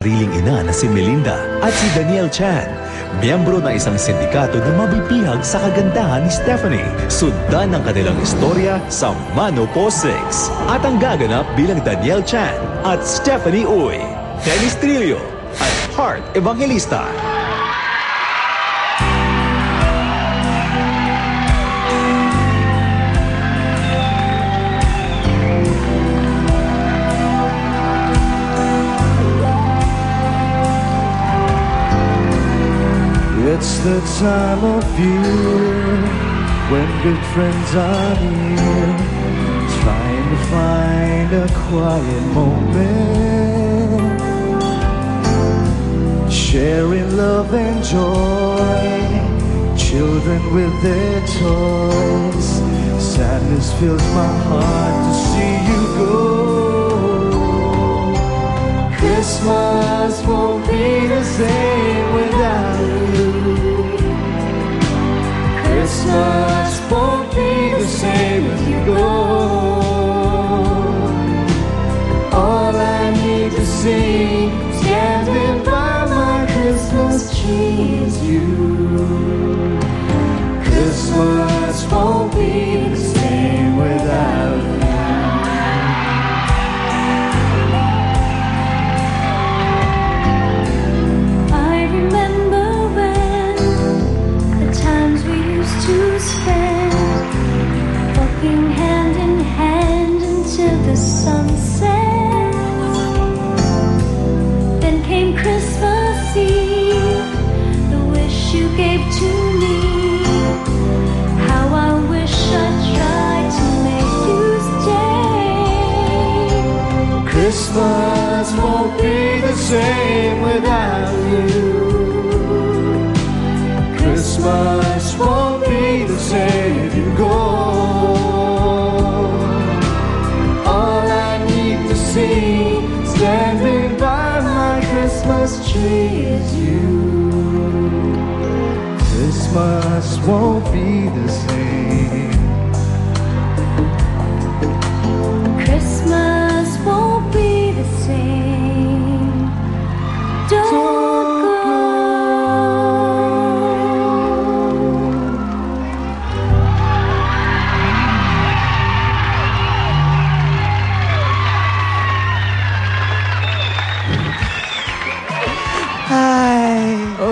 Riling ina na si Melinda at si Daniel Chan, miyembro ng isang sindikato na mabibihag sa kagandahan ni Stephanie. Sundan ang kanilang istorya sa Mano Po 6 at ang gaganap bilang Daniel Chan at Stephanie Uy, Dennis Trillo at Heart Evangelista. It's the time of year when good friends are near, trying to find a quiet moment, sharing love and joy, children with their toys. Sadness fills my heart to see you go. Christmas won't be the same without you. Christmas won't be the same if you go. All I need to see, standing by my Christmas tree, is you. Christmas won't be the same without you. To spend, walking hand in hand until the sunset. Then came Christmas Eve, the wish you gave to me. How I wish I tried to make you stay. Christmas won't be the same without you. Christmas won't be the same if you go. All I need to see, standing by my Christmas tree, is you. Christmas won't be the same. Christmas won't be the same. Don't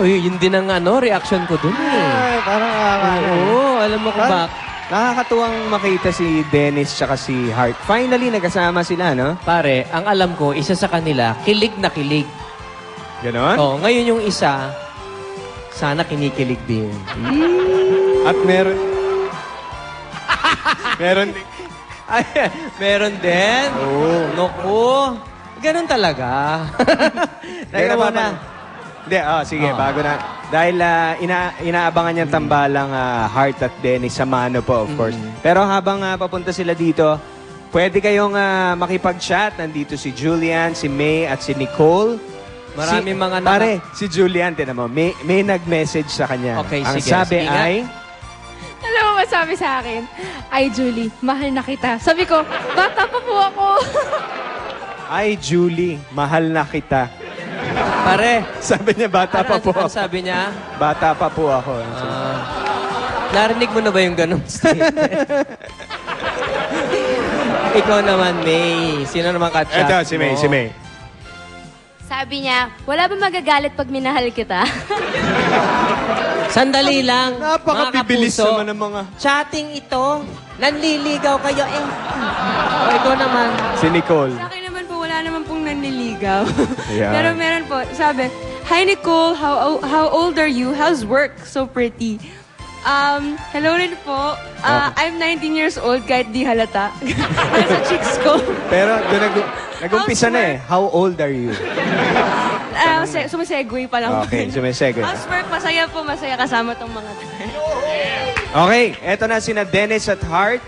yun din ang reaction ko dun eh. Ay, parang Oo, alam mo kung bakit. Nakakatuwang makita si Dennis tsaka si Heart. Finally, nagkasama sila, no? Pare, ang alam ko, isa sa kanila, kilig na kilig. Ganon? Oh, ngayon yung isa, sana kinikilig din. At meron... meron din... Ay, meron din? Oo. Naku, ganun talaga. Teka muna. Hindi, sige, bago na. Dahil inaabangan niyang tambalang Heart at Dennis sa Mano po, of course. Pero habang papunta sila dito, pwede kayong makipag-chat. Nandito si Julian, si May, at si Nicole. Maraming mga Pare, si Julian, tinan mo, may nag-message sa kanya. Okay, ang sige. sabi Sige ay... Alam mo, masabi sa akin, ay, Julie, mahal na kita. Sabi ko, bata pa po ako. Ay, Julie, mahal na kita. Pare, Sabi niya, bata pa po ang ako. sabi niya? Bata pa po ako. Narinig mo na ba yung ganong statement? Ikaw naman, May. Sino naman ka-chat Ito, si May, mo? si May. Sabi niya, wala ba magagalit pag minahal kita? Sandali lang. Napakabibilis mga kapuso. naman ng mga... Chatting ito. Nanliligaw kayo. O, ikaw naman. Si Nicole. Sa akin naman po, wala naman pong nanliligaw. Yeah. Pero meron po, sabi, Hi Nicole, how old are you? How's work? So pretty. Hello rin po. I'm 19 years old kahit di halata. Nasa chicks ko. Pero doon nag-umpisa na eh. How old are you? Sumasegway pa lang. Okay, sumisegway. How's work? Masaya po. Masaya kasama tong mga Okay, eto na sina Dennis at Heart.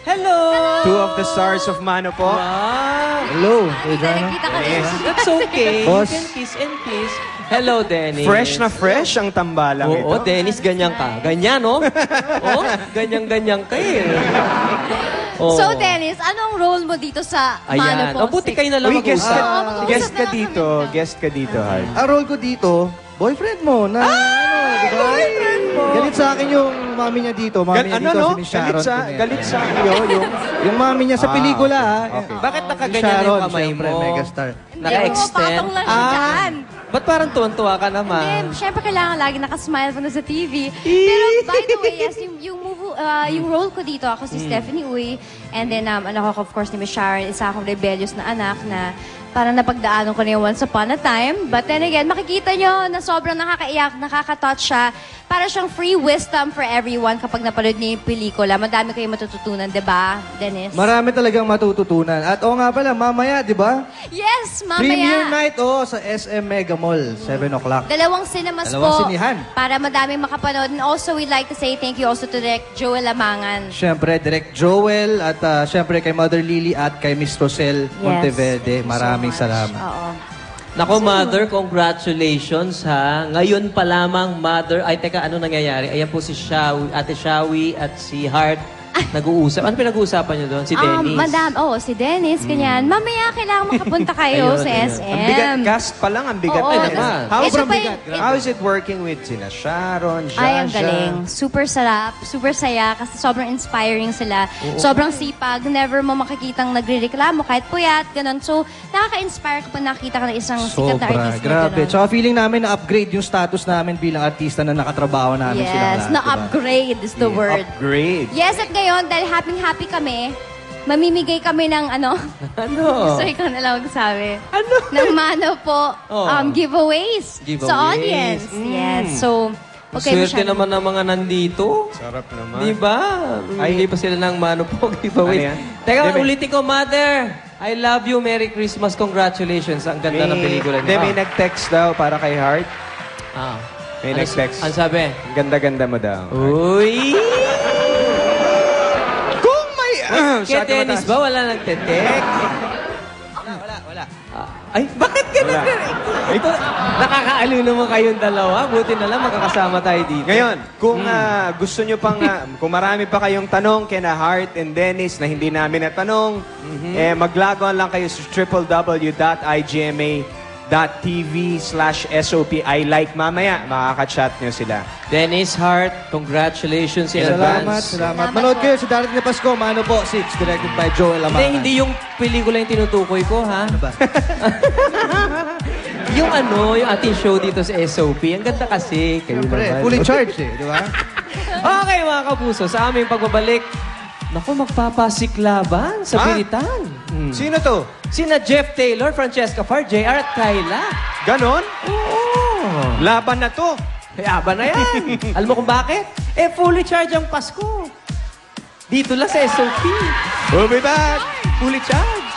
Hello! Two of the stars of Mano po. Wow! Hello, Kuya Jano. Nakikita ka rin. That's okay. Boss. You can kiss and kiss. Hello, Dennis. Fresh na fresh ang tambalang ito. Oo, Dennis, ganyan ka. Ganyan, no? Oo, ganyan-ganyan ka eh. Oo. So, Dennis, anong role mo dito sa Ayan. Mano po? Mabuti kayo na lang Uy, guest mag-usap. Oo, ka, mag-uusap guest na ka lang dito. Guest ka dito, Hart. Ang role ko dito, boyfriend mo na diba? boyfriend mo! Galit sa akin yung mami niya dito. Mami niya dito, si Miss Sharon. Galit sa iyo, Yung mami niya sa pelikula, ha? okay. Bakit Si nakaganyan na Sharon, yung kamay syempre, mo? megastar. Hindi, Naka-extend? pumapatong lang siya dyan. Ba't parang tuwan-tuwa ka naman? Hindi, syempre kailangan lagi nakasmile pa na sa TV. Pero by the way, yes, yung role ko dito, ako si Stephanie Uy. And then, ako of course ni Miss Sharon, isa akong rebellious na anak na parang napagdaanan ko na yung once upon a time. But then again, makikita nyo na sobrang nakakaiyak, nakaka-touch siya. Para siyang free wisdom for everyone kapag napanood niyo yung pelikula. Madami kayong matututunan, di ba, Dennis? Marami talagang matututunan. At oo nga pala, mamaya, di ba? Yes, mamaya. Premiere night, sa SM Mega Mall, 7 o'clock. Dalawang cinemas Dalawang po. sinihan. Para madaming makapanood. And also, we'd like to say thank you also to Direk Joel Amangan. Siyempre, Direk Joel at siyempre kay Mother Lily at kay Miss Rosel Monteverde. Maraming salamat. Oo. Nako, Mother, congratulations, ha. Ngayon pa lamang, Mother. Ay, teka, ano nangyayari? Ayan po si Shawi, Ate Shawi at si Hart. Nag-uusap. Ano pinag-uusapan niyo doon? Si Dennis? Si Dennis, ganyan. Mamaya kailangan makapunta kayo Ayun, sa ayun. SM. Ang bigat, cast pa lang, ang bigat Oo, na naman. naman. How Sobrang pa bigat. yung- How is it working with sina Sharon, Jaja? Ay, ang galing. Super sarap, super saya kasi sobrang inspiring sila. Sobrang sipag. Never mo makikitang nagre-reklamo kahit puyat, ganun. So, nakaka-inspire kapag nakita ka ng isang sikat na artist na Grabe. ganun. Tsaka feeling namin na-upgrade yung status namin bilang artista na nakatrabaho namin sila Yes, lahat. diba? na-upgrade is the word. Upgrade. Yes, at ngayon, dahil happy kami, mamimigay kami ng ano? Ano? So, ikaw na lang magsabi. Ano? Ng Mano po, Oh. giveaways, Giveaways. sa audience. Yes, so, okay. Swerte naman ng mga nandito. Sarap naman. Di ba? Hindi pa sila ng Mano po giveaway. Ano yan? Teka, Deme. ulitin ko, Mother. I love you. Merry Christmas. Congratulations. Ang ganda ng pelikula niyo. May nag-text daw para kay Hart. Ah. May nag-text. Ano sabi? Ang ganda-ganda mo daw. Uy! Kung may... Kay Dennis ba? Wala nagtetek? Wala. Ay, bakit ganun? Wala. Ito, nakakaaliw naman kayong dalawa. Buti na lang magkakasama tayo dito. Ngayon, kung gusto nyo pang, kung marami pa kayong tanong kina Hart and Dennis na hindi namin natanong, maglagon lang kayo sa www.igma.tv/SOP. I like mamaya, makaka-chat nyo sila. Dennis Hart, congratulations in advance. Salamat. Manood kayo sa darating na Pasko, Mano po 6, directed by Joel Amangan. Hindi yung pelikula yung tinutukoy ko, ha? Ano ba? yung yung ating show dito sa SOP. Ang ganda kasi. Kayo Siyempre, naman. fully charged di ba? Okay, mga kapuso. Sa aming pagbabalik, naku, magpapasiklaban sa Pilitan. Sino to? Sina Jeff Taylor, Francesca Far, JR at Kyla. Ganon? Oo. Laban na to. Hayaba na yan. Alam mo kung bakit? Fully charged ang Pasko. Dito lang sa SOP. We'll be back. Fully charged.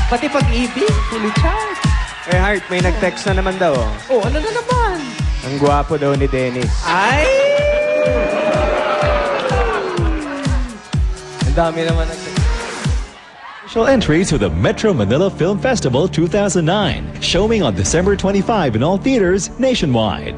Pati pag-ibig, fully charged. Hart, may nag-text na naman daw. Oh, ano na naman? Ang gwapo daw ni Dennis. Ay! Ang dami naman Special entry to the Metro Manila Film Festival 2009, showing on December 25 in all theaters nationwide.